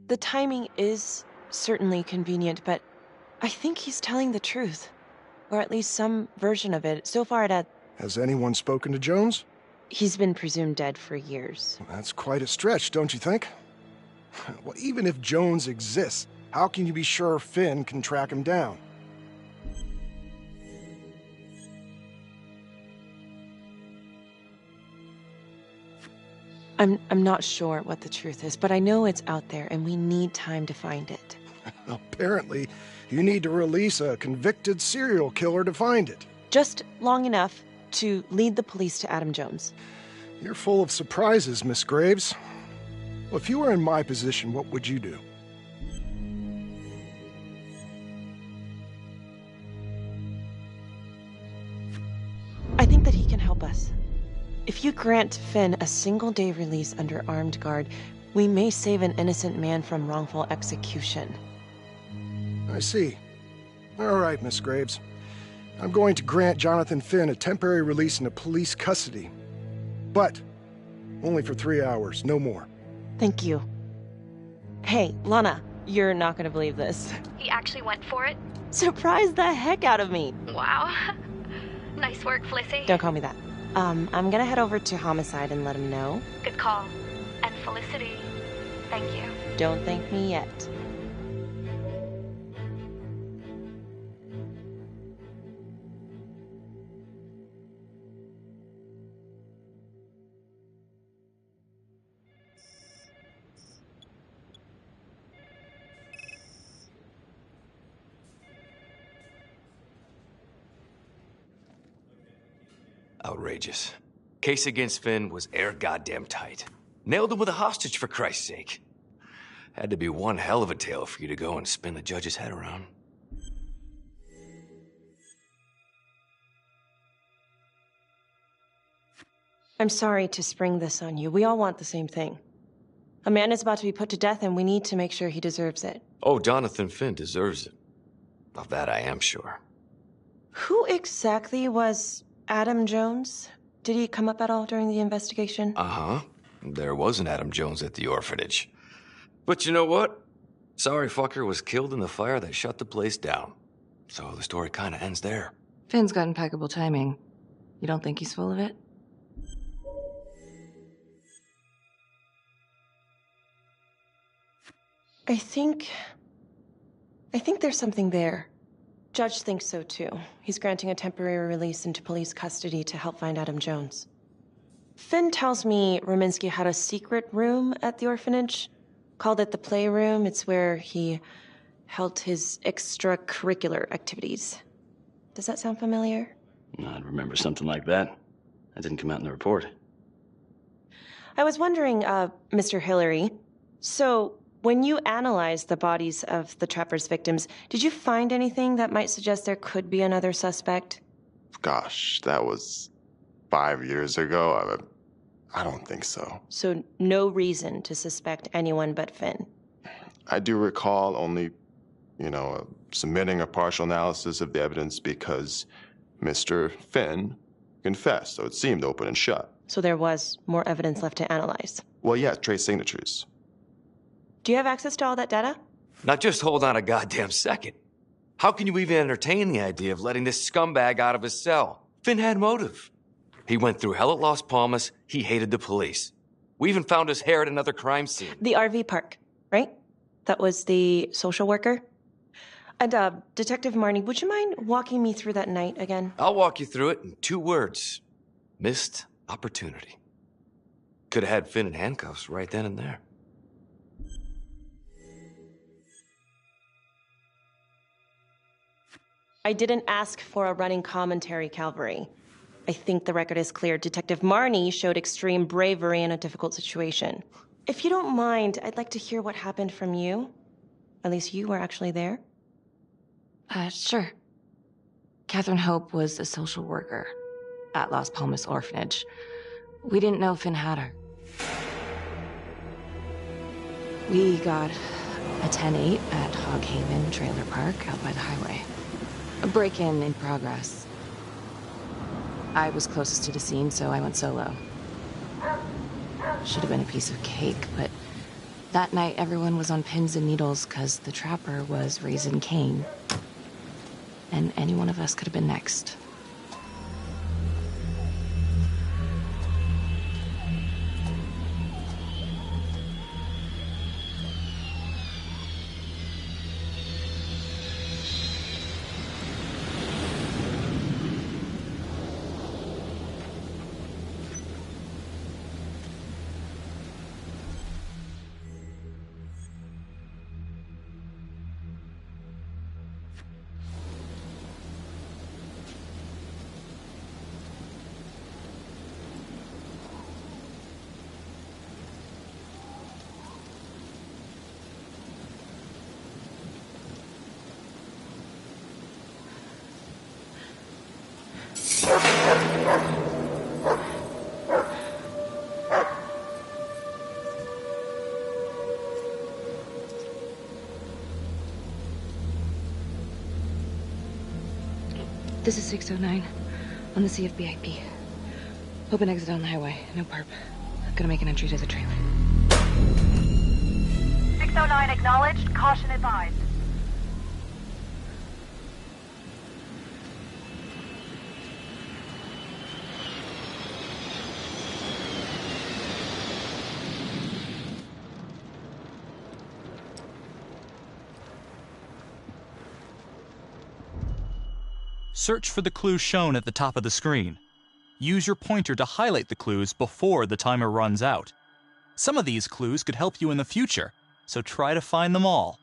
The timing is certainly convenient, but I think he's telling the truth. Or at least some version of it. So far, Has anyone spoken to Jones? he's been presumed dead for years. That's quite a stretch, don't you think? Well, even if Jones exists, how can you be sure Finn can track him down? I'm not sure what the truth is, but I know it's out there, and we need time to find it. Apparently, you need to release a convicted serial killer to find it. Just long enough to lead the police to Adam Jones. You're full of surprises, Miss Graves. Well, if you were in my position, what would you do? I think that he can help us. If you grant Finn a single-day release under armed guard, we may save an innocent man from wrongful execution. I see. All right, Miss Graves. I'm going to grant Jonathan Finn a temporary release into police custody. But only for 3 hours, no more. Thank you. Hey, Lana, you're not gonna believe this. He actually went for it? Surprised the heck out of me. Wow. Nice work, Felicity. Don't call me that. I'm gonna head over to Homicide and let him know. Good call. And Felicity, thank you. Don't thank me yet. Outrageous. Case against Finn was air goddamn tight. Nailed him with a hostage, for Christ's sake. Had to be one hell of a tale for you to go and spin the judge's head around. I'm sorry to spring this on you. We all want the same thing. A man is about to be put to death, and we need to make sure he deserves it. Oh, Jonathan Finn deserves it. Of that I am sure. Who exactly was Adam Jones? Did he come up at all during the investigation? Uh-huh. There was an Adam Jones at the orphanage. But you know what? Sorry fucker was killed in the fire that shut the place down. So the story kinda ends there. Finn's got impeccable timing. You don't think he's full of it? I think there's something there. Judge thinks so too. He's granting a temporary release into police custody to help find Adam Jones. Finn tells me Rominsky had a secret room at the orphanage. Called it the playroom. It's where he held his extracurricular activities. Does that sound familiar? I'd remember something like that. That didn't come out in the report. I was wondering, Mr. Hillary, so when you analyzed the bodies of the Trapper's victims, did you find anything that might suggest there could be another suspect? Gosh, that was 5 years ago. I don't think so. So no reason to suspect anyone but Finn? I do recall only, submitting a partial analysis of the evidence because Mr. Finn confessed, so it seemed open and shut. So there was more evidence left to analyze? Well, yeah, trace signatures. Do you have access to all that data? Now just hold on a goddamn second. How can you even entertain the idea of letting this scumbag out of his cell? Finn had motive. He went through hell at Las Palmas. He hated the police. We even found his hair at another crime scene. The RV park, right? That was the social worker? And, Detective Marnie, would you mind walking me through that night again? I'll walk you through it in 2 words. Missed opportunity. Could have had Finn in handcuffs right then and there. I didn't ask for a running commentary, Calvary. I think the record is clear. Detective Marnie showed extreme bravery in a difficult situation. If you don't mind, I'd like to hear what happened from you. At least you were actually there. Sure. Catherine Hope was a social worker at Las Palmas Orphanage. We didn't know Finn had her. We got a 10-8 at Hog Haven Trailer Park out by the highway. A break-in in progress. I was closest to the scene, so I went solo. Should have been a piece of cake, but That night, everyone was on pins and needles because the trapper was raising Cain. And any one of us could have been next. This is 609 on the CFBIP. Open exit on the highway. No perp. Gonna make an entry to the trailer. 609 acknowledged. Caution advised. Search for the clues shown at the top of the screen. Use your pointer to highlight the clues before the timer runs out. Some of these clues could help you in the future, so try to find them all.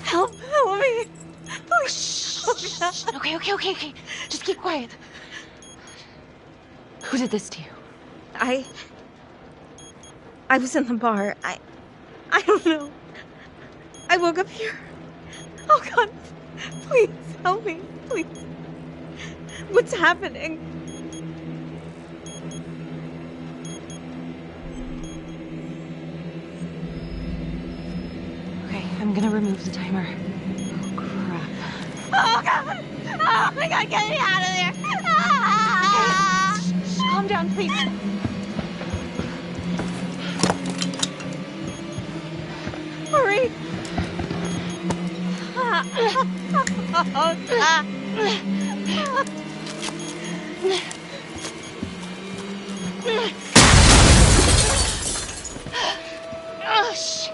Help me. Please. Okay. Just keep quiet. Who did this to you? I was in the bar. I don't know. I woke up here. Oh God. Please help me. Please. What's happening? Okay, I'm gonna remove the timer. Oh, crap. Oh God. Oh my God, get me out of there. Ah! Okay. Calm down, please. Hurry. Oh, shit.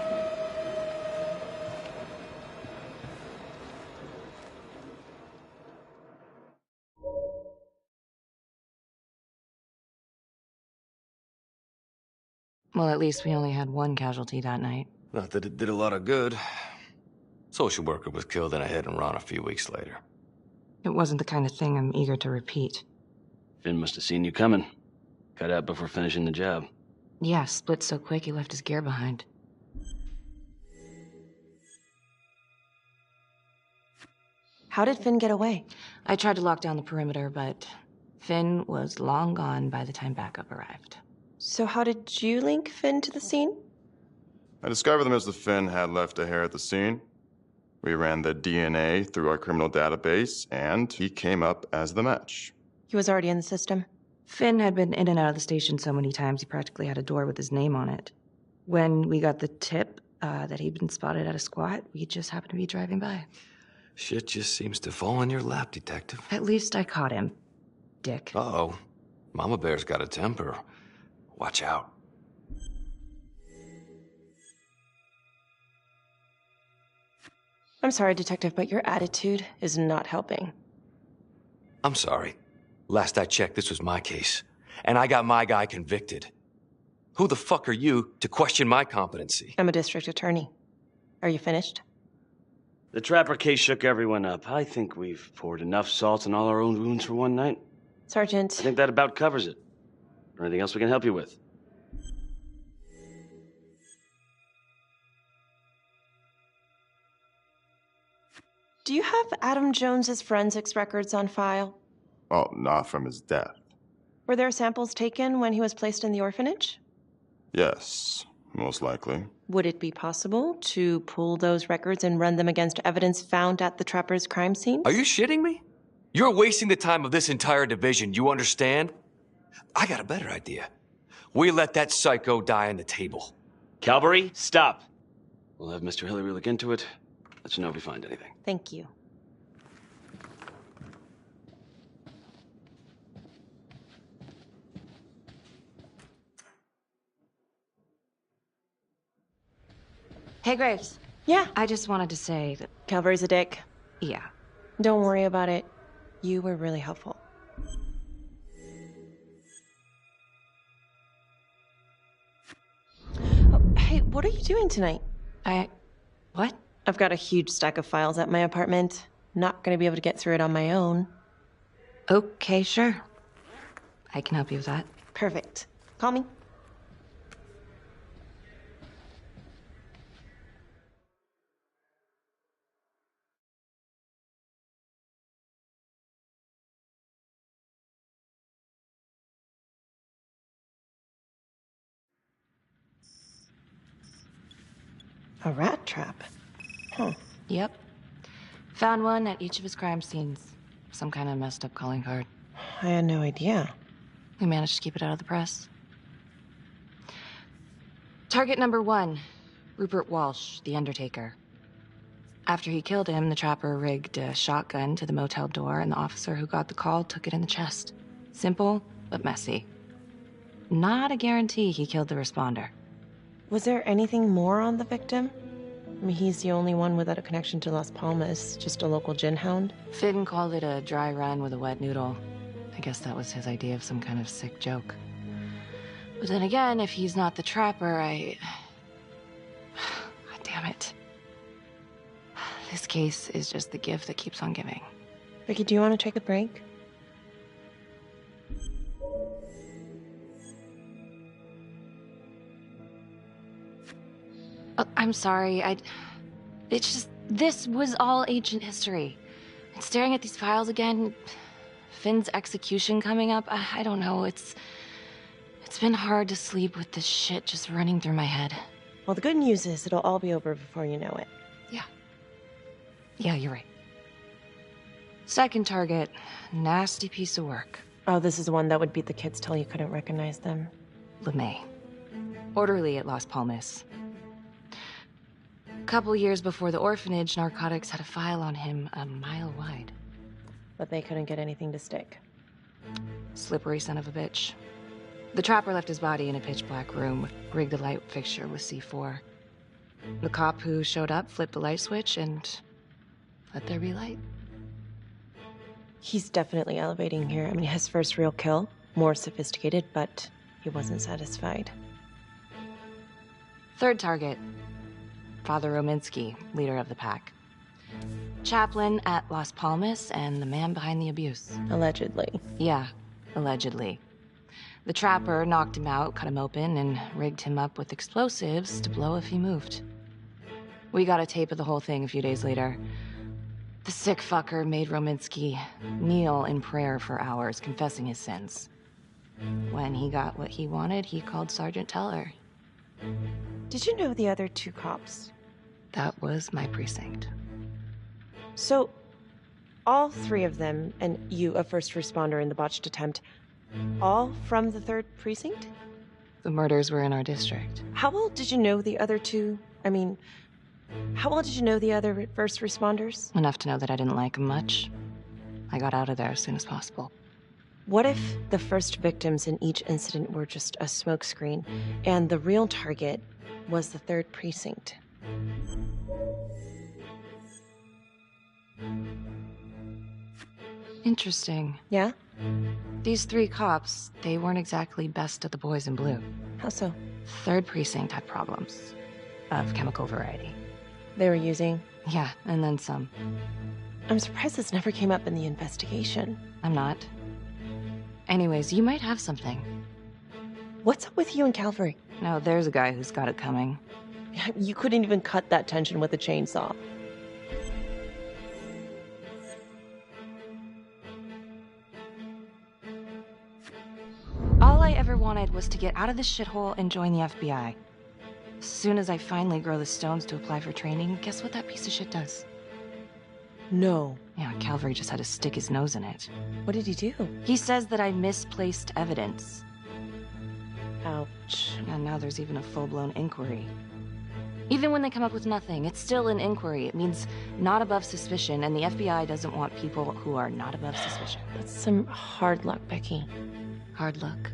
Well, at least we only had one casualty that night. Not that it did a lot of good. Social worker was killed in a hit and run a few weeks later. It wasn't the kind of thing I'm eager to repeat. Finn must have seen you coming. Cut out before finishing the job. Yeah, split so quick he left his gear behind. How did Finn get away? I tried to lock down the perimeter, but Finn was long gone by the time backup arrived. So how did you link Finn to the scene? I discovered them as the Finn had left a hair at the scene. We ran the DNA through our criminal database, and he came up as the match. He was already in the system. Finn had been in and out of the station so many times he practically had a door with his name on it. When we got the tip that he'd been spotted at a squat, we just happened to be driving by. Shit just seems to fall in your lap, Detective. At least I caught him, dick. Uh-oh. Mama Bear's got a temper. Watch out. I'm sorry, Detective, but your attitude is not helping. I'm sorry. Last I checked, this was my case. And I got my guy convicted. Who the fuck are you to question my competency? I'm a district attorney. Are you finished? The Trapper case shook everyone up. I think we've poured enough salt on all our own wounds for one night. Sergeant. I think that about covers it. Or anything else we can help you with? Do you have Adam Jones's forensics records on file? Well, not from his death. Were there samples taken when he was placed in the orphanage? Yes, most likely. Would it be possible to pull those records and run them against evidence found at the Trapper's crime scene? Are you shitting me? You're wasting the time of this entire division, you understand? I got a better idea. We let that psycho die on the table. Calvary, stop. We'll have Mr. Hillary look into it. Let you know if we find anything. Thank you. Hey, Graves. Yeah. I just wanted to say that, Calvary's a dick. yeah. Don't worry about it. You were really helpful. Oh, hey, what are you doing tonight? What? I've got a huge stack of files at my apartment. Not gonna be able to get through it on my own. Okay, sure. I can help you with that. Perfect. Call me. A rat trap? Huh. Yep. Found one at each of his crime scenes. Some kind of messed up calling card. I had no idea. We managed to keep it out of the press. Target number 1, Rupert Walsh, the Undertaker. After he killed him, the Trapper rigged a shotgun to the motel door, and the officer who got the call took it in the chest. Simple, but messy. Not a guarantee he killed the responder. Was there anything more on the victim? I mean, he's the only one without a connection to Las Palmas, just a local gin hound. Finn called it a dry run with a wet noodle. I guess that was his idea of some kind of sick joke. But then again, if he's not the Trapper, God damn it. This case is just the gift that keeps on giving. Vicky, do you want to take a break? I'm sorry, it's just, this was all ancient history. And staring at these files again, Finn's execution coming up, I don't know, it's been hard to sleep with this shit just running through my head. Well, the good news is it'll all be over before you know it. Yeah, you're right. Second target, nasty piece of work. Oh, this is the one that would beat the kids till you couldn't recognize them. LeMay. Orderly at Las Palmas. A couple years before the orphanage, narcotics had a file on him a mile wide. But they couldn't get anything to stick. Slippery son of a bitch. The Trapper left his body in a pitch-black room, rigged a light fixture with C4. The cop who showed up flipped the light switch and let there be light. He's definitely elevating here. I mean, his first real kill, more sophisticated, but he wasn't satisfied. Third target, Father Rominsky, leader of the pack. Chaplain at Las Palmas and the man behind the abuse. Allegedly. Yeah, allegedly. The Trapper knocked him out, cut him open, and rigged him up with explosives to blow if he moved. We got a tape of the whole thing a few days later. The sick fucker made Rominsky kneel in prayer for hours, confessing his sins. When he got what he wanted, he called Sergeant Teller. Did you know the other two cops? That was my precinct. So, all three of them, and you, a first responder in the botched attempt, all from the 3rd Precinct? The murders were in our district. How well did you know the other two? I mean, how well did you know the other first responders? Enough to know that I didn't like them much. I got out of there as soon as possible. What if the first victims in each incident were just a smokescreen, and the real target was the 3rd Precinct? Interesting. Yeah? These 3 cops, they weren't exactly best of the boys in blue. How so? 3rd Precinct had problems. Of chemical variety. They were using? Yeah, and then some. I'm surprised this never came up in the investigation. I'm not. Anyways, you might have something. What's up with you and Calvary? No, there's a guy who's got it coming. You couldn't even cut that tension with a chainsaw. All I ever wanted was to get out of this shithole and join the FBI. As soon as I finally grow the stones to apply for training, guess what that piece of shit does? No. Yeah, Calvary just had to stick his nose in it. What did he do? He says that I misplaced evidence. Ouch. And now there's even a full-blown inquiry. Even when they come up with nothing, it's still an inquiry. It means not above suspicion, and the FBI doesn't want people who are not above suspicion. That's some hard luck, Becky. Hard luck.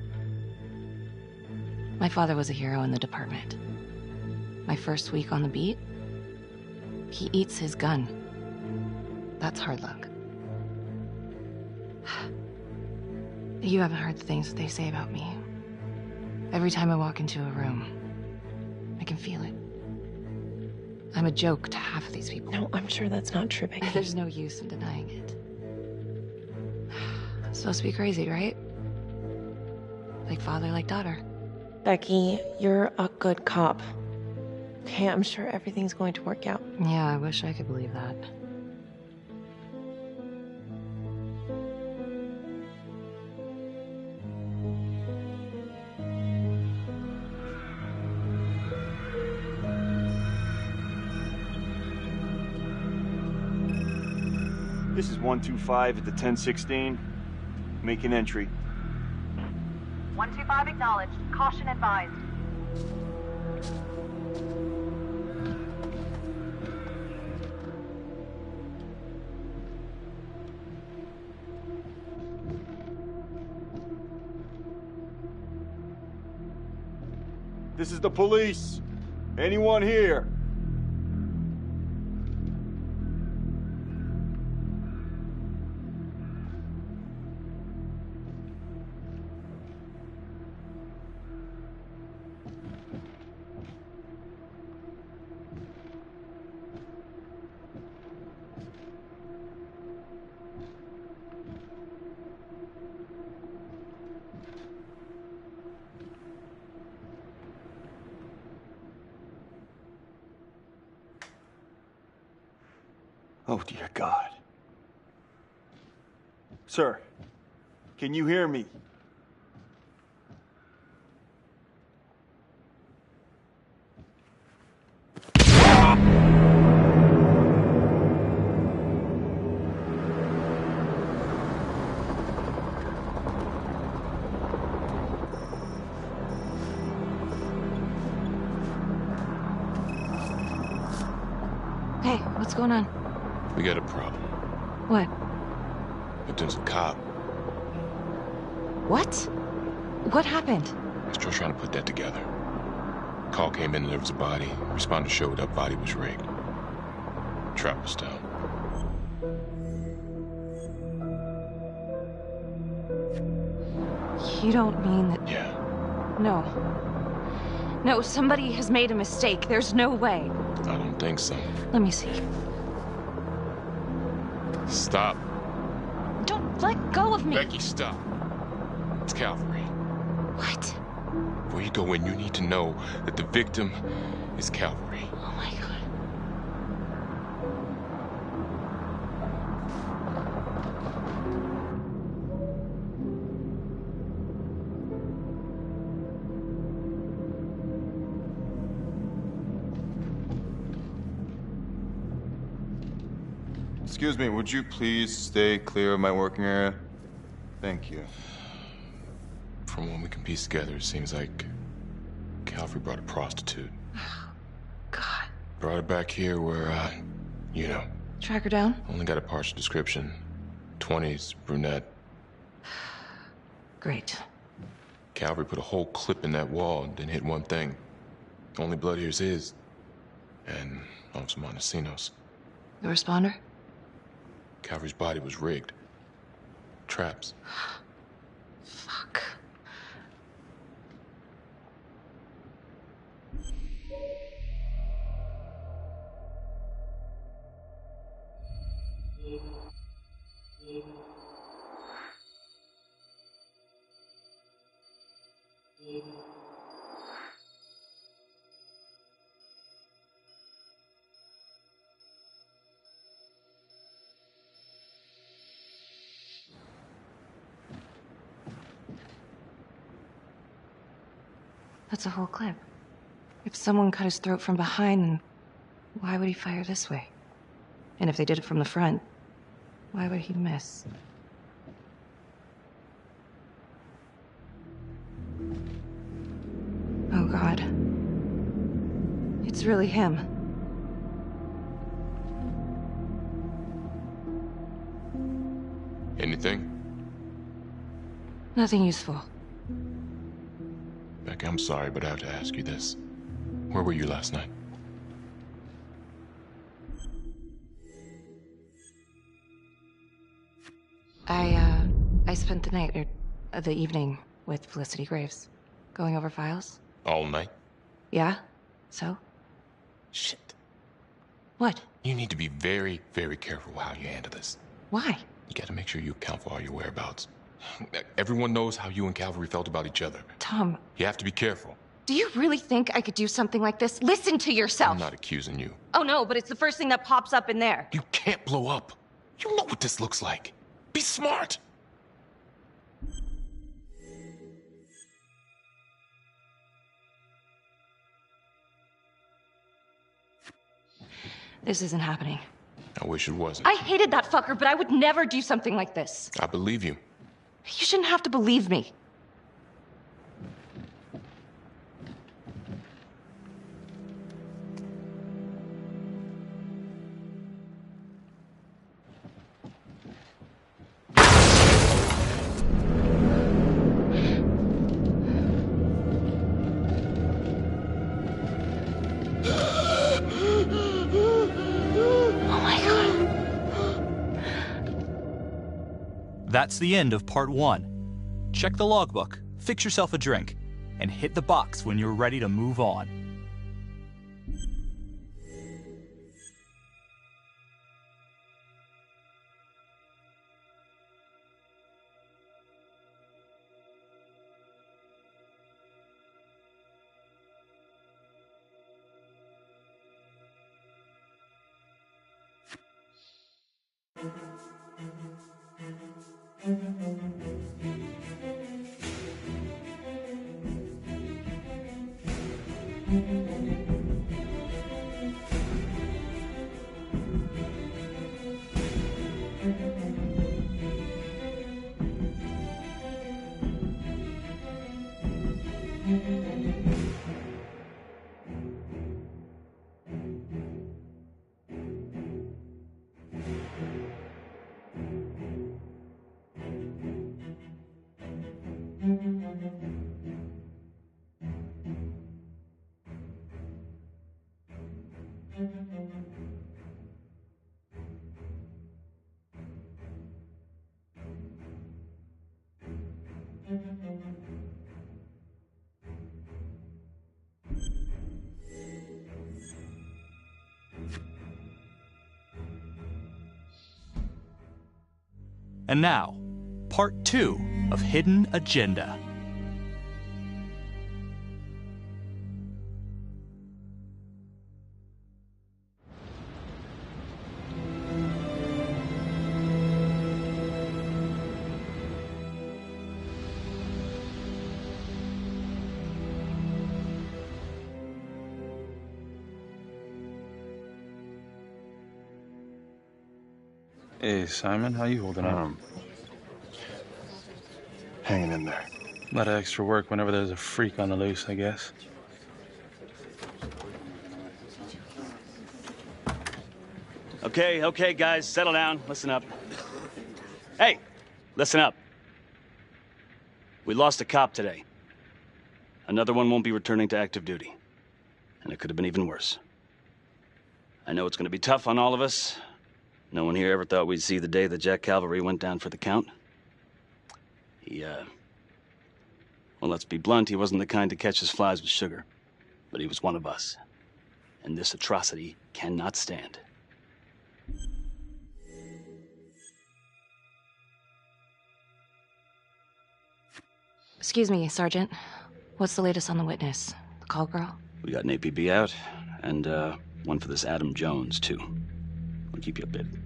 My father was a hero in the department. My first week on the beat, he eats his gun. That's hard luck. You haven't heard the things that they say about me. Every time I walk into a room, I can feel it. I'm a joke to half of these people. No, I'm sure that's not true, Becky. There's no use in denying it. I'm supposed to be crazy, right? Like father, like daughter. Becky, you're a good cop. Okay, I'm sure everything's going to work out. Yeah, I wish I could believe that. This is 125 at the 1016. Make an entry. 125 acknowledged. Caution advised. This is the police. Anyone here? Oh, dear God. Sir, can you hear me? Hey, what's going on? We got a problem. What? Victim's a cop. What? What happened? Still trying to put that together. Call came in and there was a body. Responder showed up, body was rigged. Trapper style. You don't mean that... Yeah. No. No, somebody has made a mistake. There's no way. I don't think so. Let me see. Stop. Don't let go of me. Becky, stop. It's Calvary. What? Before you go in, you need to know that the victim is Calvary. Oh my God. Excuse me, would you please stay clear of my working area? Thank you. From what we can piece together, it seems like Calvary brought a prostitute. God. Brought her back here where, you know. Track her down? Only got a partial description. 20s, brunette. Great. Calvary put a whole clip in that wall and didn't hit one thing. Only blood here's his. And Officer Montesinos. The responder? Calvary's body was rigged. Traps. Fuck. That's a whole clip. If someone cut his throat from behind, then why would he fire this way? And if they did it from the front, why would he miss? Oh, God. It's really him. Anything? Nothing useful. Becky, I'm sorry, but I have to ask you this. Where were you last night? I spent the night, or the evening, with Felicity Graves. Going over files. All night? Yeah? So? Shit. What? You need to be very, very careful how you handle this. Why? You gotta make sure you account for all your whereabouts. Everyone knows how you and Calvary felt about each other. Tom. You have to be careful. Do you really think I could do something like this? Listen to yourself! I'm not accusing you. Oh no, but it's the first thing that pops up in there. You can't blow up. You know what this looks like. Be smart! This isn't happening. I wish it wasn't. I hated that fucker, but I would never do something like this. I believe you. You shouldn't have to believe me. That's the end of part 1. Check the logbook, fix yourself a drink, and hit the box when you're ready to move on. And now, part 2 of Hidden Agenda. Hey, Simon, how you holding up? Hanging in there. A lot of extra work whenever there's a freak on the loose, I guess. Okay, guys, settle down. Listen up. Hey, listen up. We lost a cop today. Another one won't be returning to active duty. And it could have been even worse. I know it's going to be tough on all of us. No one here ever thought we'd see the day that Jack Calvary went down for the count. Well, let's be blunt, he wasn't the kind to catch his flies with sugar. But he was one of us. And this atrocity cannot stand. Excuse me, Sergeant. What's the latest on the witness? The call girl? We got an APB out, and one for this Adam Jones, too. We'll keep you updated.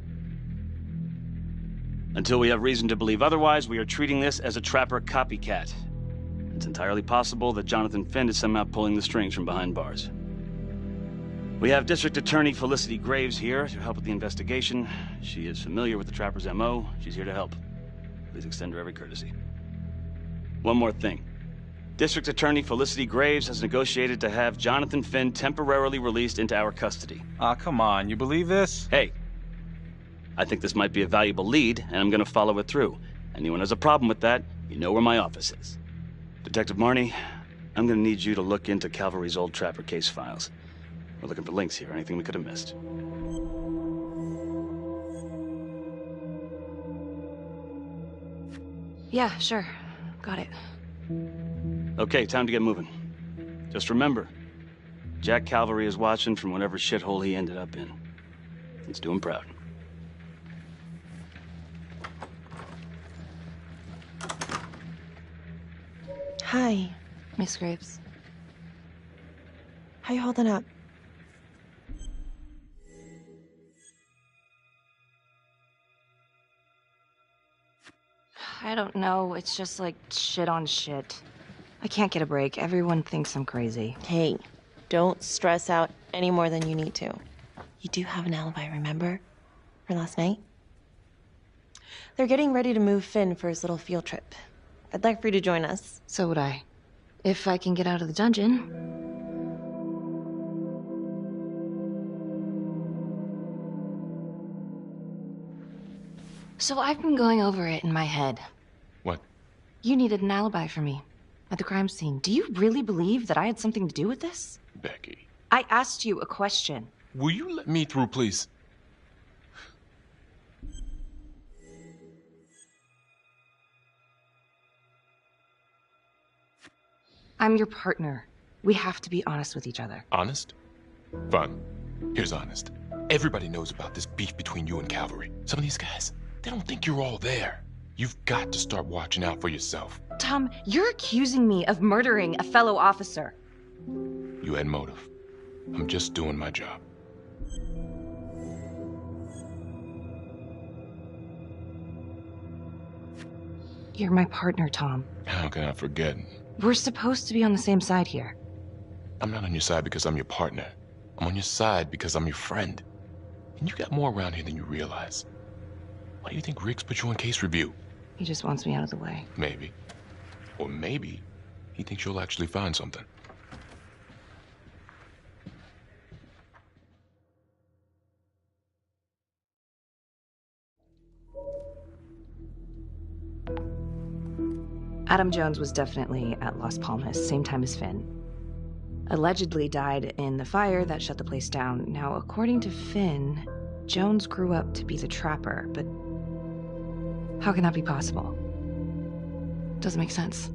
Until we have reason to believe otherwise, we are treating this as a Trapper copycat. It's entirely possible that Jonathan Finn is somehow pulling the strings from behind bars. We have District Attorney Felicity Graves here to help with the investigation. She is familiar with the Trapper's MO. She's here to help. Please extend her every courtesy. One more thing. District Attorney Felicity Graves has negotiated to have Jonathan Finn temporarily released into our custody. Ah, come on. You believe this? Hey, I think this might be a valuable lead, and I'm going to follow it through. Anyone has a problem with that, you know where my office is. Detective Marney, I'm going to need you to look into Calvary's old Trapper case files. We're looking for links here, anything we could have missed. Yeah, sure. Got it. Okay, time to get moving. Just remember, Jack Calvary is watching from whatever shithole he ended up in. Let's do him proud. Hi. Miss Graves. How you holding up? I don't know. It's just like shit on shit. I can't get a break. Everyone thinks I'm crazy. Hey, don't stress out any more than you need to. You do have an alibi, remember? For last night? They're getting ready to move Finn for his little field trip. I'd like for you to join us. So would I. If I can get out of the dungeon. So I've been going over it in my head. What? You needed an alibi for me at the crime scene. Do you really believe that I had something to do with this? Becky. I asked you a question. Will you let me through, please? I'm your partner. We have to be honest with each other. Honest? Fine. Here's honest. Everybody knows about this beef between you and Calvary. Some of these guys, they don't think you're all there. You've got to start watching out for yourself. Tom, you're accusing me of murdering a fellow officer. You had motive. I'm just doing my job. You're my partner, Tom. How can I forget? We're supposed to be on the same side here. I'm not on your side because I'm your partner. I'm on your side because I'm your friend. And you got more around here than you realize. Why do you think Riggs put you on case review? He just wants me out of the way. Maybe. Or maybe he thinks you'll actually find something. Adam Jones was definitely at Las Palmas, same time as Finn. Allegedly died in the fire that shut the place down. Now, according to Finn, Jones grew up to be the Trapper, but how can that be possible? Doesn't make sense.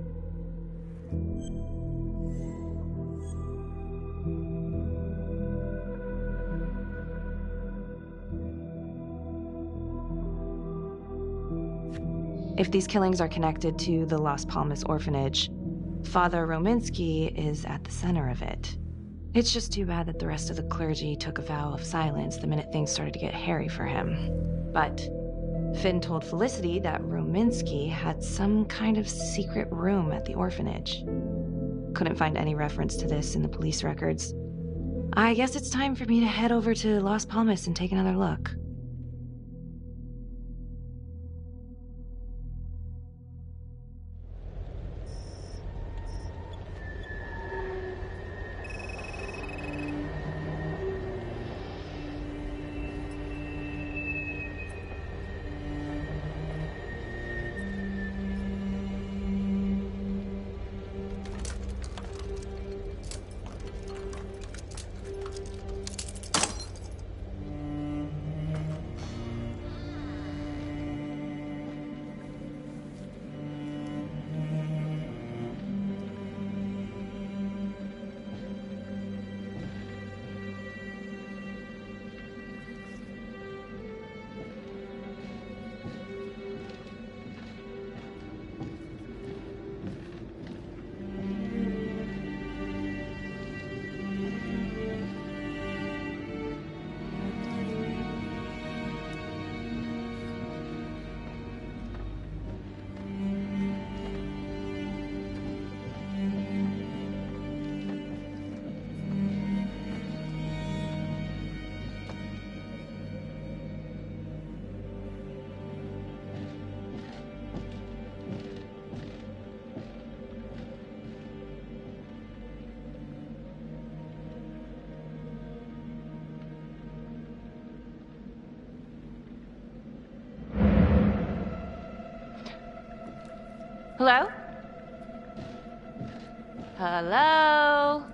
If these killings are connected to the Las Palmas orphanage, Father Rominsky is at the center of it. It's just too bad that the rest of the clergy took a vow of silence the minute things started to get hairy for him. But Finn told Felicity that Rominsky had some kind of secret room at the orphanage. Couldn't find any reference to this in the police records. I guess it's time for me to head over to Las Palmas and take another look. Hello? Hello?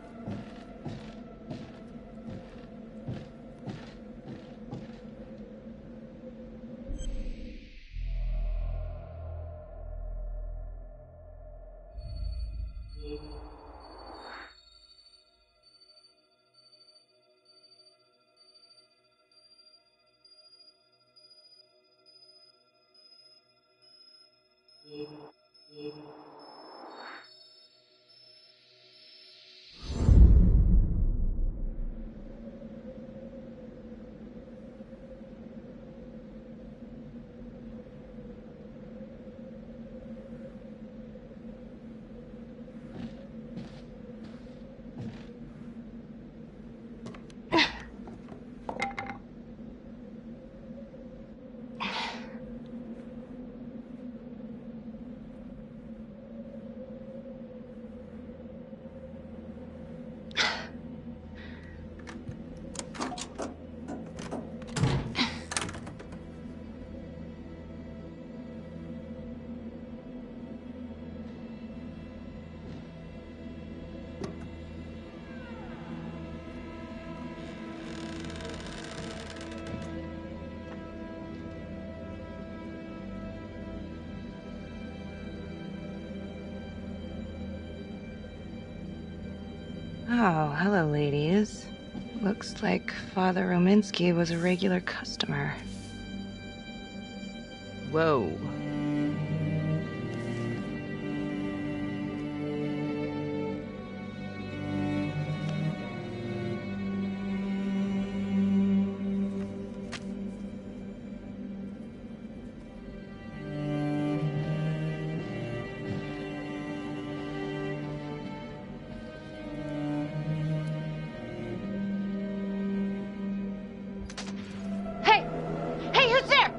Oh, hello, ladies. Looks like Father Rominsky was a regular customer. Whoa. Hey! Hey, who's there?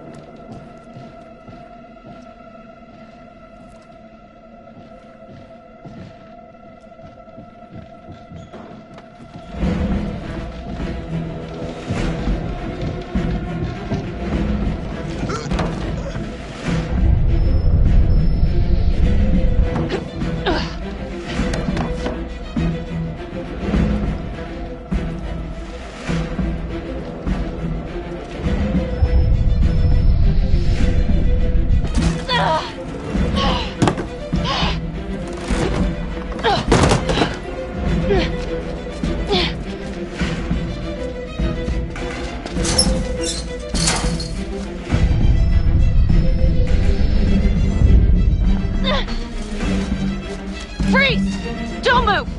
Freeze! Don't move!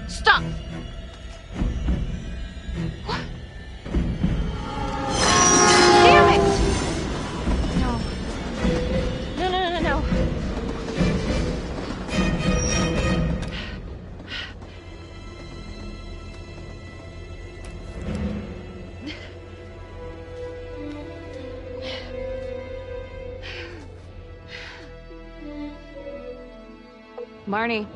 Stop! What? Damn it! No. No, no, no, no, no. Marnie.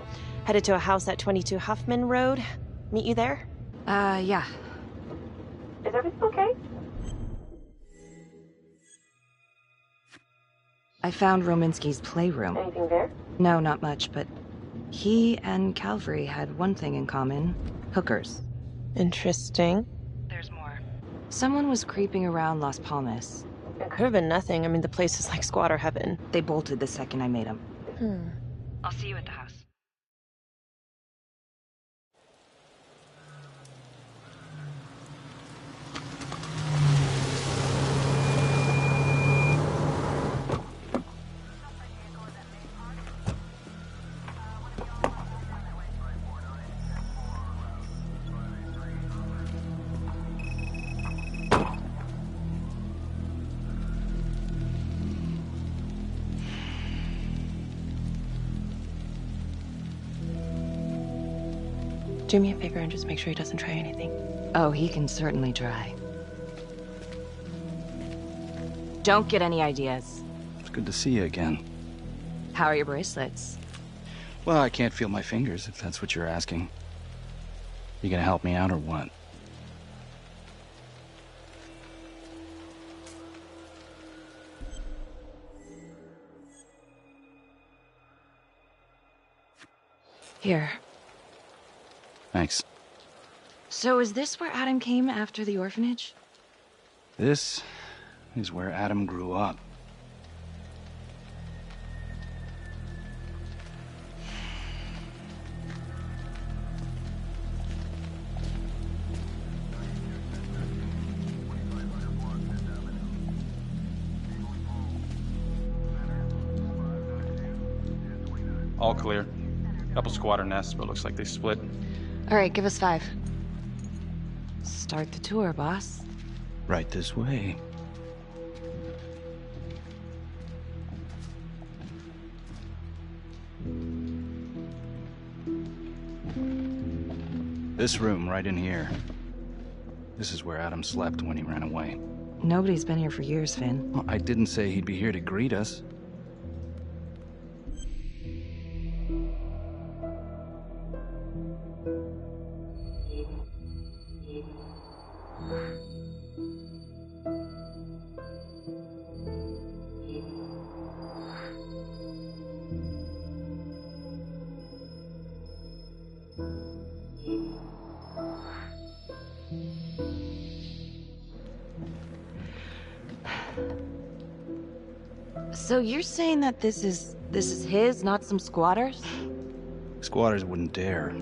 Headed to a house at 22 Huffman Road. Meet you there? Yeah. Is everything okay? I found Rominsky's playroom. Anything there? No, not much, but he and Calvary had one thing in common. Hookers. Interesting. There's more. Someone was creeping around Las Palmas. It could have been nothing. I mean, the place is like squatter heaven. They bolted the second I made them. Hmm. I'll see you at the house. Do me a favor and just make sure he doesn't try anything. Oh, he can certainly try. Don't get any ideas. It's good to see you again. How are your bracelets? Well, I can't feel my fingers, if that's what you're asking. You gonna help me out or what? Here. Thanks. So is this where Adam came after the orphanage? This is where Adam grew up. All clear. Couple squatter nests, but looks like they split. All right, give us 5. Start the tour, boss. Right this way. This room right in here. This is where Adam slept when he ran away. Nobody's been here for years, Finn. Well, I didn't say he'd be here to greet us. So you're saying that this is his, not some squatters? Squatters wouldn't dare.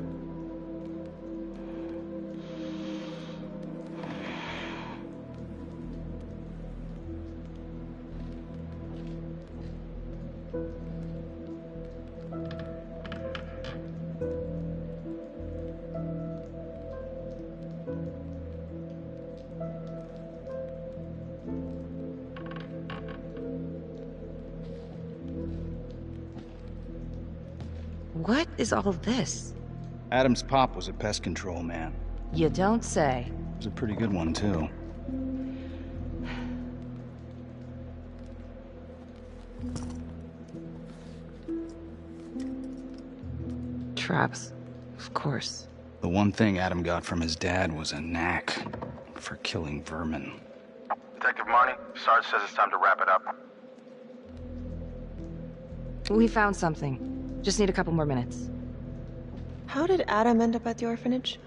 What is all of this? Adam's pop was a pest control man. You don't say. He was a pretty good one, too. Traps, of course. The one thing Adam got from his dad was a knack for killing vermin. Detective Marnie, Sarge says it's time to wrap it up. We found something. Just need a couple more minutes. How did Adam end up at the orphanage?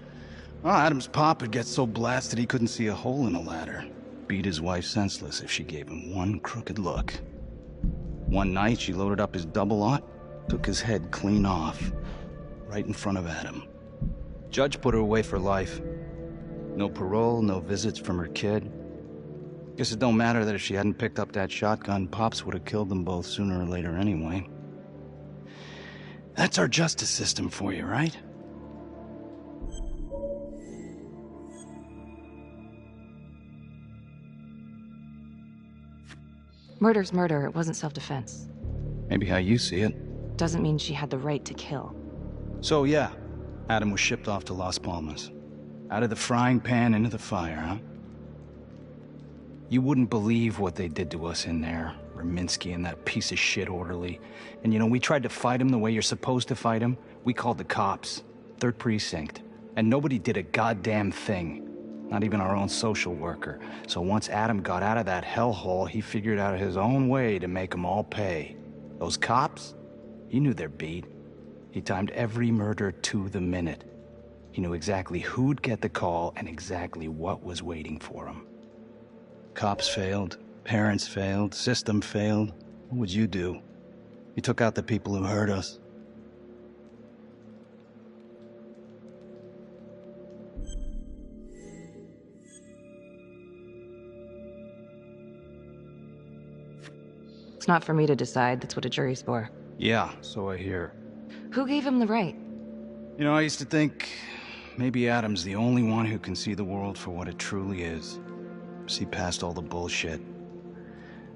Well, Adam's pop would get so blasted he couldn't see a hole in a ladder. Beat his wife senseless if she gave him one crooked look. One night, she loaded up his double-aught, took his head clean off, right in front of Adam. Judge put her away for life. No parole, no visits from her kid. Guess it don't matter that if she hadn't picked up that shotgun, Pops would have killed them both sooner or later anyway. That's our justice system for you, right? Murder's murder. It wasn't self-defense. Maybe how you see it. Doesn't mean she had the right to kill. So yeah, Adam was shipped off to Las Palmas. Out of the frying pan into the fire, huh? You wouldn't believe what they did to us in there. Raminsky and that piece of shit orderly. And you know, we tried to fight him the way you're supposed to fight him. We called the cops. 3rd Precinct. And nobody did a goddamn thing. Not even our own social worker. So once Adam got out of that hellhole, he figured out his own way to make them all pay. Those cops? He knew their beat. He timed every murder to the minute. He knew exactly who'd get the call and exactly what was waiting for him. Cops failed. Parents failed, system failed. What would you do? You took out the people who hurt us. It's not for me to decide. That's what a jury's for. Yeah, so I hear. Who gave him the right? You know, I used to think maybe Adam's the only one who can see the world for what it truly is. See past all the bullshit.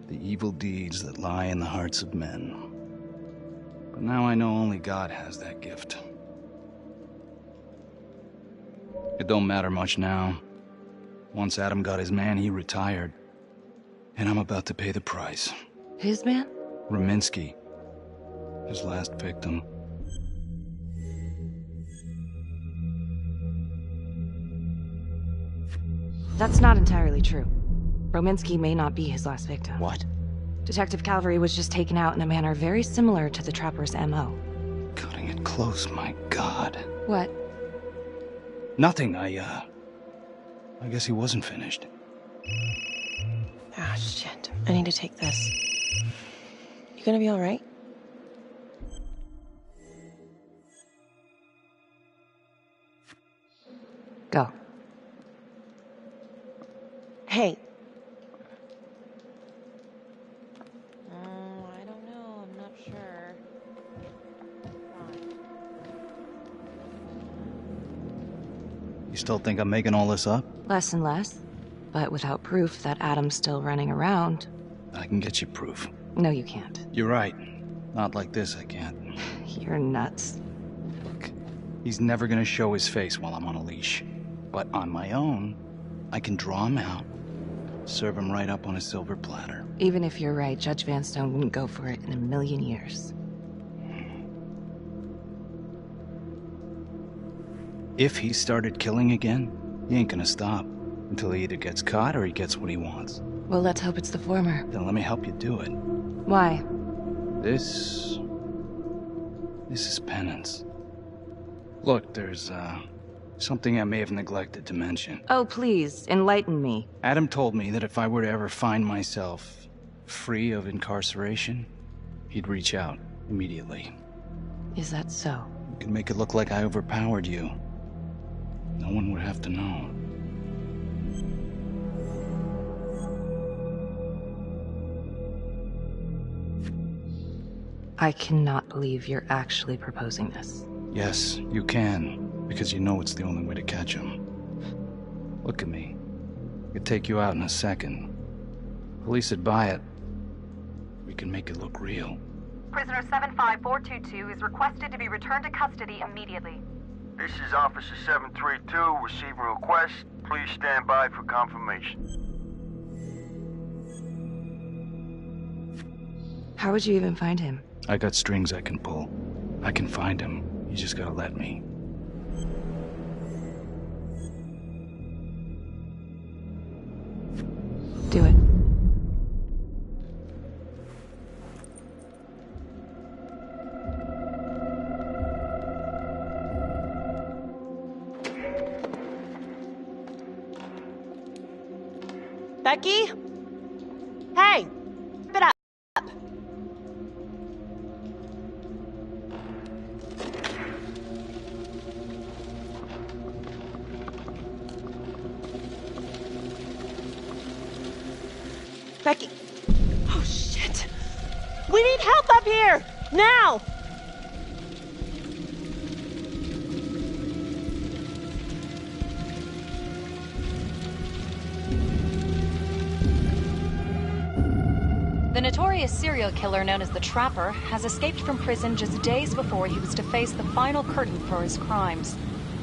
The evil deeds that lie in the hearts of men. But now I know only God has that gift. It don't matter much now. Once Adam got his man, he retired. And I'm about to pay the price. His man? Raminsky. His last victim. That's not entirely true. Rominsky may not be his last victim. What? Detective Calvary was just taken out in a manner very similar to the Trapper's M.O. God, I cutting it close, my God. What? Nothing, I guess he wasn't finished. Ah, shit. I need to take this. You gonna be alright? Go. Hey. I don't know. I'm not sure. You still think I'm making all this up? Less and less. But without proof that Adam's still running around. I can get you proof. No, you can't. You're right. Not like this, I can't. You're nuts. Look, he's never gonna show his face while I'm on a leash. But on my own, I can draw him out, serve him right up on a silver platter. Even if you're right, Judge Vanstone wouldn't go for it in a million years. If he started killing again, he ain't gonna stop until he either gets caught or he gets what he wants. Well, let's hope it's the former. Then let me help you do it. Why? This is penance. Look, there's, something I may have neglected to mention. Oh, please, enlighten me. Adam told me that if I were to ever find myself free of incarceration, he'd reach out immediately. Is that so? You could make it look like I overpowered you. No one would have to know. I cannot believe you're actually proposing this. Yes, you can, because you know it's the only way to catch him. Look at me. I could take you out in a second. Police would buy it. We can make it look real. Prisoner 75422 is requested to be returned to custody immediately. This is Officer 732 receiving request. Please stand by for confirmation. How would you even find him? I got strings I can pull. I can find him. You just gotta let me. Do it. Becky? Hey! Keep it up! Becky. Oh, shit. We need help up here! Now! The notorious serial killer known as the Trapper has escaped from prison just days before he was to face the final curtain for his crimes.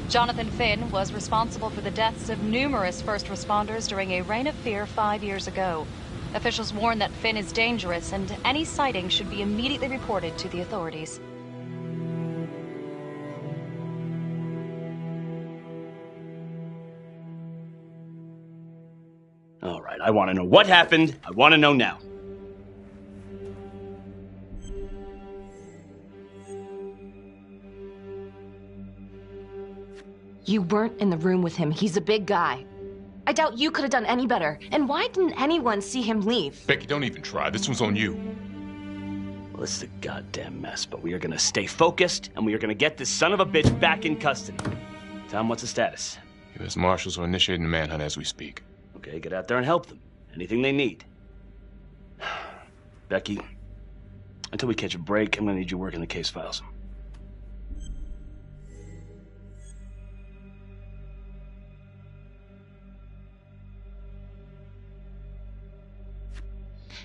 Jonathan Finn was responsible for the deaths of numerous first responders during a reign of fear 5 years ago. Officials warn that Finn is dangerous and any sighting should be immediately reported to the authorities. All right, I want to know what happened. I want to know now. You weren't in the room with him. He's a big guy. I doubt you could have done any better. And why didn't anyone see him leave? Becky, don't even try. This one's on you. Well, it's a goddamn mess, but we are gonna stay focused, and we are gonna get this son of a bitch back in custody. Tom, what's the status? U.S. Marshals are initiating the manhunt as we speak. Okay, get out there and help them. Anything they need. Becky, until we catch a break, I'm gonna need you working the case files.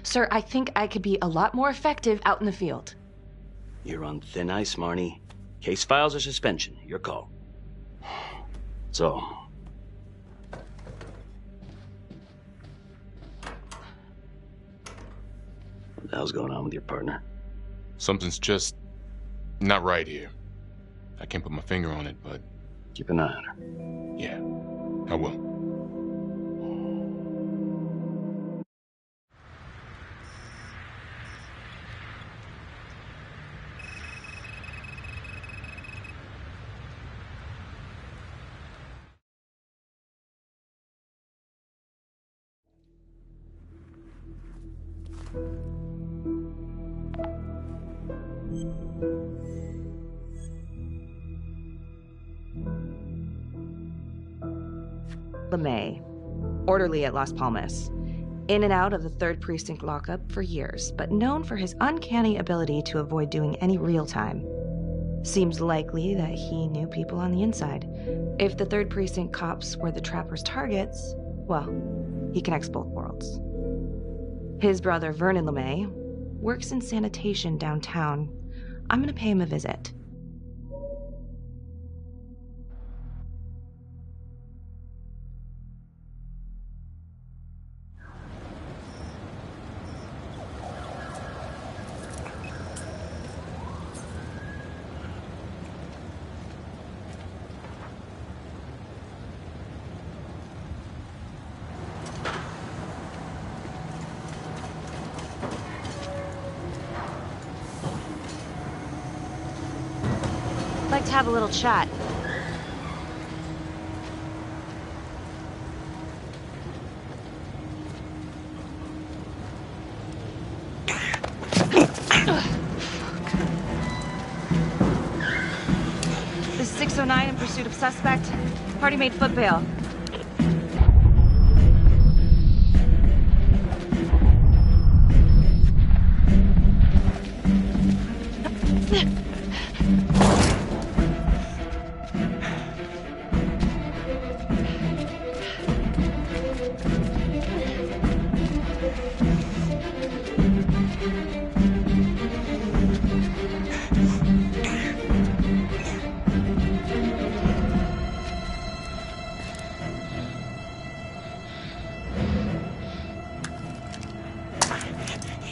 Sir, I think I could be a lot more effective out in the field. You're on thin ice, Marnie. Case files or suspension, your call. So, what the hell's going on with your partner? Something's just not right here. I can't put my finger on it, but... Keep an eye on her. Yeah, I will. LeMay, orderly at Las Palmas. In and out of the 3rd Precinct lockup for years, but known for his uncanny ability to avoid doing any real time. Seems likely that he knew people on the inside. If the 3rd Precinct cops were the Trapper's targets, well, he connects both worlds. His brother, Vernon LeMay, works in sanitation downtown. I'm gonna pay him a visit. Like to have a little chat. This is 609 in pursuit of suspect. Party made foot bail.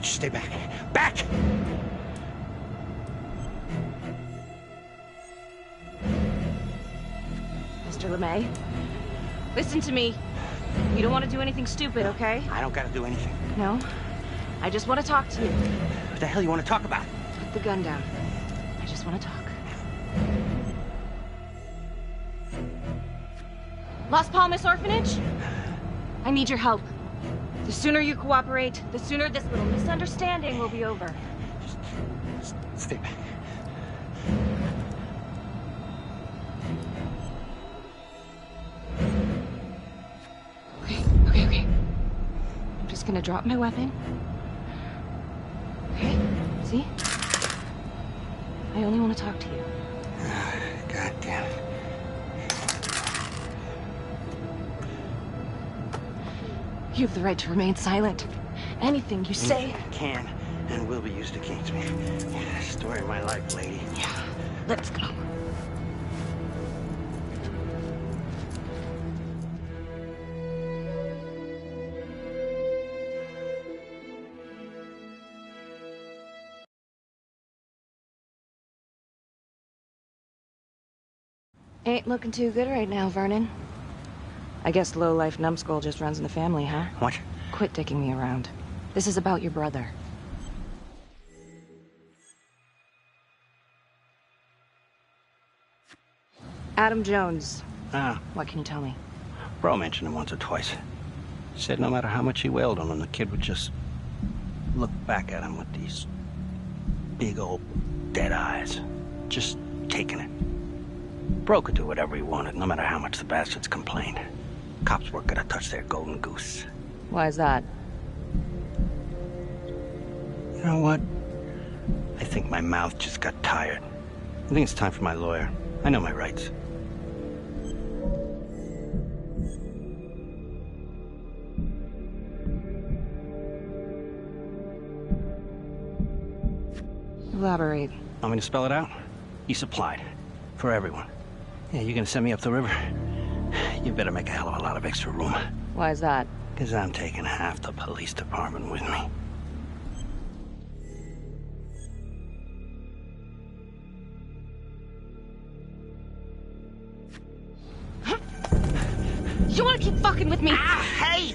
Stay back. Back! Mr. LeMay, listen to me. You don't want to do anything stupid, okay? I don't gotta do anything. No? I just want to talk to you. What the hell you want to talk about? Put the gun down. I just want to talk. Las Palmas Orphanage? I need your help. The sooner you cooperate, the sooner this little misunderstanding will be over. Just stay back. Okay. I'm just gonna drop my weapon. Okay? See? I only want to talk to you. God damn it. You have the right to remain silent. Anything you say... Anything can and will be used against me. Story of my life, lady. Yeah, let's go. Ain't looking too good right now, Vernon. I guess low-life numbskull just runs in the family, huh? What? Quit dicking me around. This is about your brother. Adam Jones. Ah. What can you tell me? Bro mentioned him once or twice. Said no matter how much he wailed on him, the kid would just look back at him with these big old dead eyes. Just taking it. Bro could do whatever he wanted, no matter how much the bastards complained. Cops weren't gonna touch their golden goose. Why is that? You know what? I think my mouth just got tired. I think it's time for my lawyer. I know my rights. Elaborate. Want me to spell it out? He supplied. For everyone. Yeah, you're gonna send me up the river? You better make a hell of a lot of extra room. Why is that? Because I'm taking half the police department with me. You wanna keep fucking with me? Ah, hey!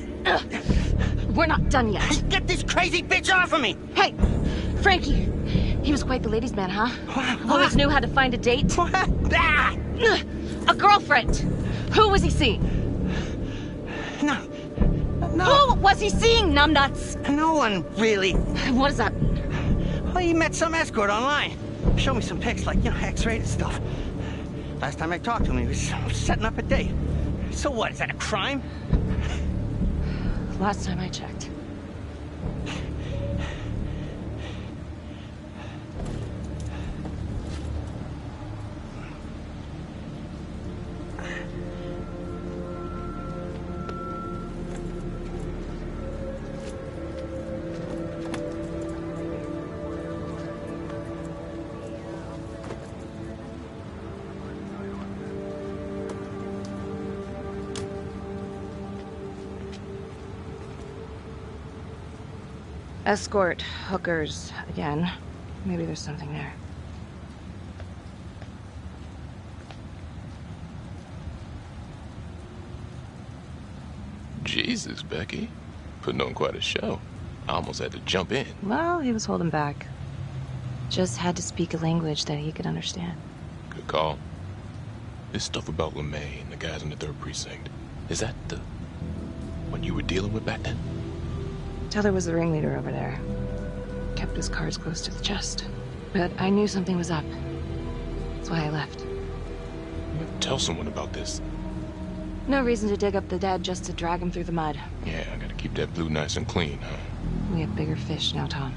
We're not done yet. Hey, get this crazy bitch off of me! Hey! Frankie! He was quite the ladies' man, huh? What? Always knew how to find a date. What? Ah! A girlfriend! Who was he seeing? No. Who was he seeing, numbnuts? No one, really. What is that? Well, he met some escort online. Show me some pics, like, X-rated stuff. Last time I talked to him, he was setting up a date. So what, is that a crime? Last time I checked. Escort, hookers, again. Maybe there's something there. Jesus, Becky. Putting on quite a show. I almost had to jump in. Well, he was holding back. Just had to speak a language that he could understand. Good call. This stuff about LeMay and the guys in the 3rd Precinct, is that the one you were dealing with back then? Teller was the ringleader over there. Kept his cards close to the chest. But I knew something was up. That's why I left. Tell someone about this. No reason to dig up the dead just to drag him through the mud. Yeah, I gotta keep that blue nice and clean, huh? We have bigger fish now, Tom.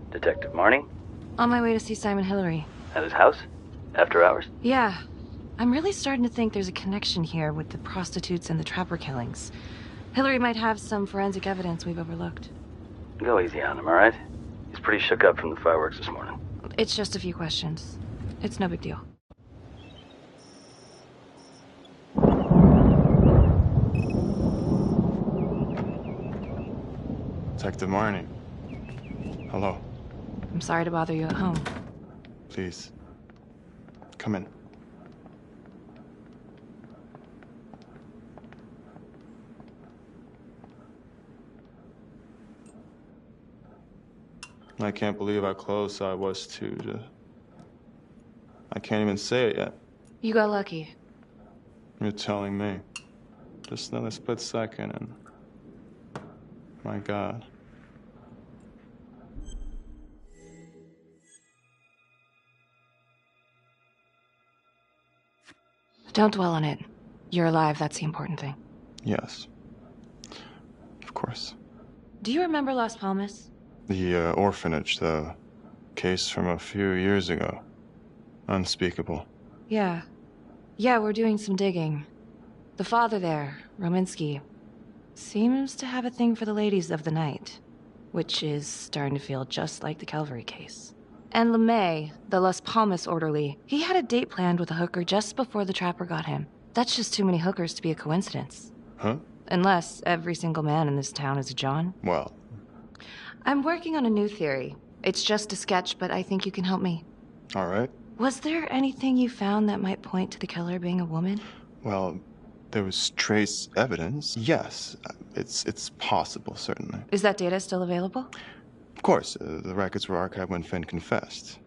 Detective Marnie? On my way to see Simon Hillary. At his house? After hours? Yeah. I'm really starting to think there's a connection here with the prostitutes and the Trapper killings. Hillary might have some forensic evidence we've overlooked. Go easy on him, all right? He's pretty shook up from the fireworks this morning. It's just a few questions. It's no big deal. Detective Marnie. Hello. I'm sorry to bother you at home. Please. Come in. I can't believe how close I was to... I can't even say it yet. You got lucky. You're telling me. Just another split second and... My God. Don't dwell on it. You're alive, that's the important thing. Yes. Of course. Do you remember Las Palmas? The orphanage, the case from a few years ago. Unspeakable. Yeah. Yeah, we're doing some digging. The father there, Rominsky, seems to have a thing for the ladies of the night, which is starting to feel just like the Calvary case. And LeMay, the Las Palmas orderly, he had a date planned with a hooker just before the Trapper got him. That's just too many hookers to be a coincidence. Huh? Unless every single man in this town is a John. Well. I'm working on a new theory. It's just a sketch, but I think you can help me. All right. Was there anything you found that might point to the killer being a woman? Well, there was trace evidence. Yes, it's possible, certainly. Is that data still available? Of course, the records were archived when Finn confessed.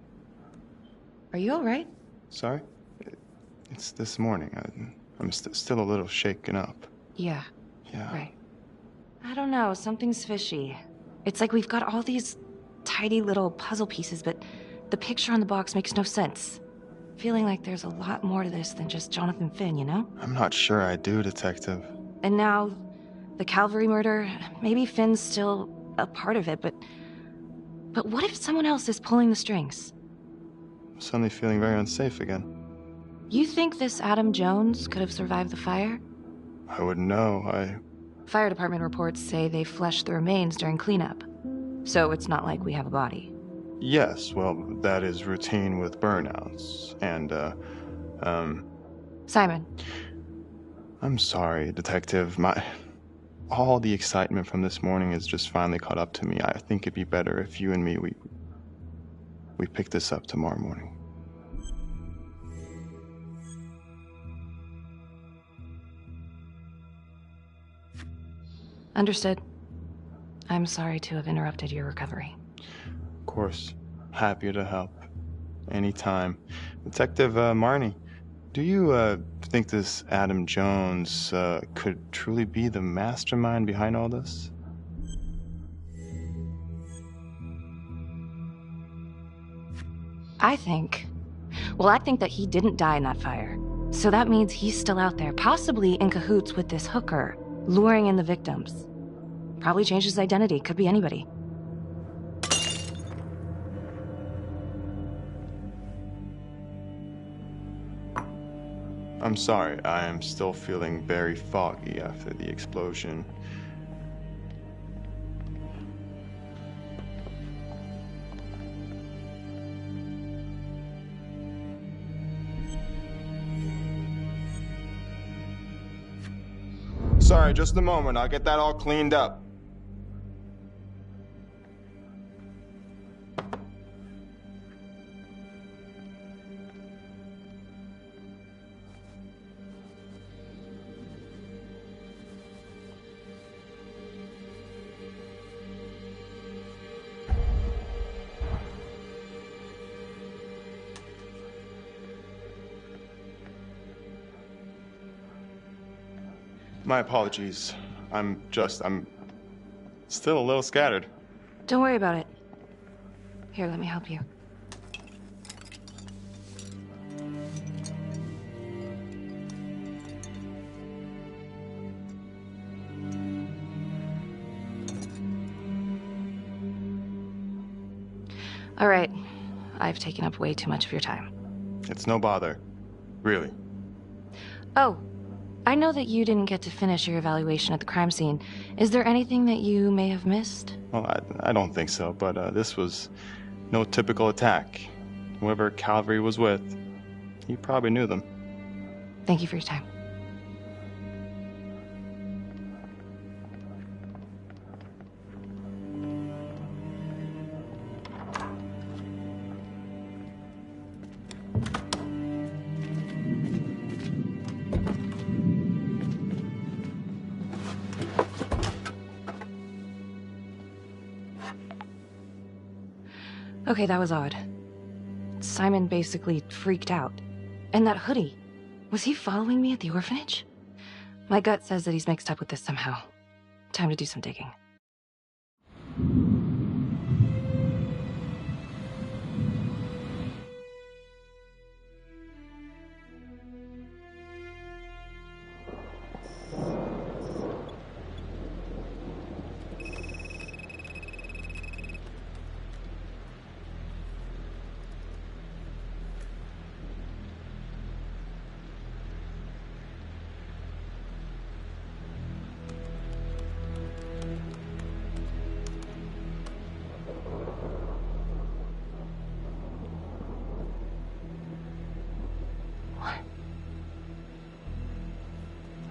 Are you all right? Sorry? It's this morning. I'm still a little shaken up. Yeah. Yeah. Right. I don't know, something's fishy. It's like we've got all these tidy little puzzle pieces, but the picture on the box makes no sense. Feeling like there's a lot more to this than just Jonathan Finn, you know? I'm not sure I do, Detective. And now, the Calvary murder, maybe Finn's still a part of it, but what if someone else is pulling the strings? I'm suddenly feeling very unsafe again. You think this Adam Jones could have survived the fire? I wouldn't know. Fire department reports say they flushed the remains during cleanup. So it's not like we have a body. Yes, well, that is routine with burnouts. And, Simon. I'm sorry, Detective. All the excitement from this morning has just finally caught up to me. I think it'd be better if you and me, we pick this up tomorrow morning. Understood. I'm sorry to have interrupted your recovery. Of course. Happy to help. Anytime. Detective Marnie, do you think this Adam Jones could truly be the mastermind behind all this? I think that he didn't die in that fire. So that means he's still out there, possibly in cahoots with this hooker, luring in the victims. Probably changed his identity. Could be anybody. I'm sorry, I am still feeling very foggy after the explosion. Sorry, just a moment. I'll get that all cleaned up. My apologies. I'm still a little scattered. Don't worry about it. Here, let me help you. All right. I've taken up way too much of your time. It's no bother. Really. Oh, I know that you didn't get to finish your evaluation at the crime scene. Is there anything that you may have missed? Well, I don't think so, but this was no typical attack. Whoever Calvary was with, he probably knew them. Thank you for your time. Okay, that was odd. Simon basically freaked out. And that hoodie, was he following me at the orphanage? My gut says that he's mixed up with this somehow. Time to do some digging.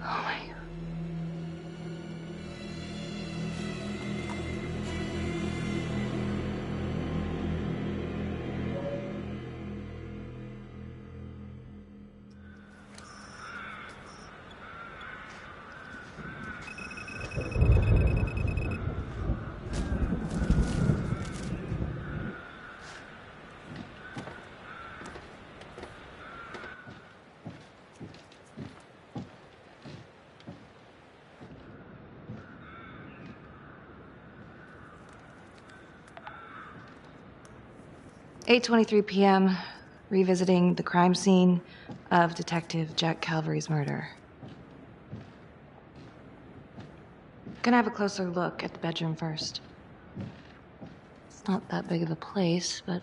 Oh my God. 8:23 p.m., revisiting the crime scene of Detective Jack Calvary's murder. Gonna have a closer look at the bedroom first. It's not that big of a place, but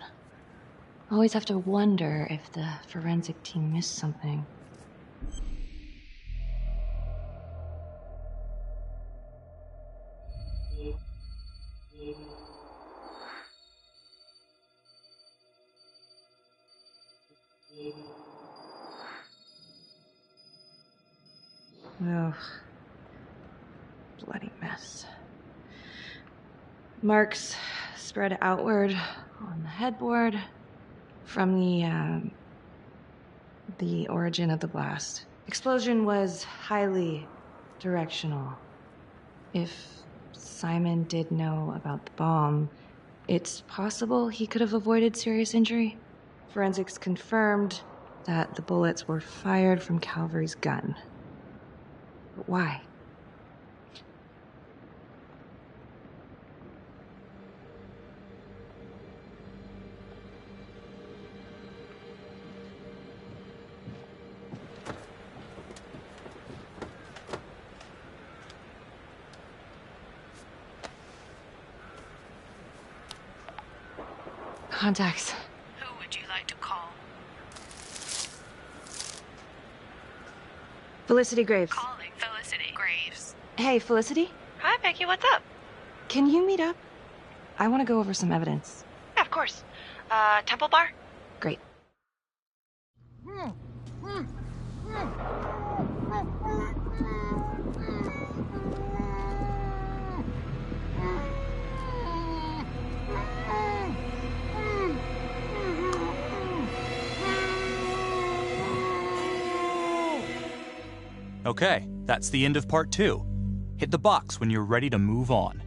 I always have to wonder if the forensic team missed something. Ugh. Bloody mess. Marks spread outward on the headboard from the origin of the blast. Explosion was highly directional. If Simon did know about the bomb, it's possible he could have avoided serious injury. Forensics confirmed that the bullets were fired from Calvary's gun. But why? Contacts. Who would you like to call? Felicity Graves. Calling Felicity Graves. Hey, Felicity? Hi, Becky, what's up? Can you meet up? I want to go over some evidence. Yeah, of course. Temple Bar? Great. Okay, that's the end of part 2. Hit the box when you're ready to move on.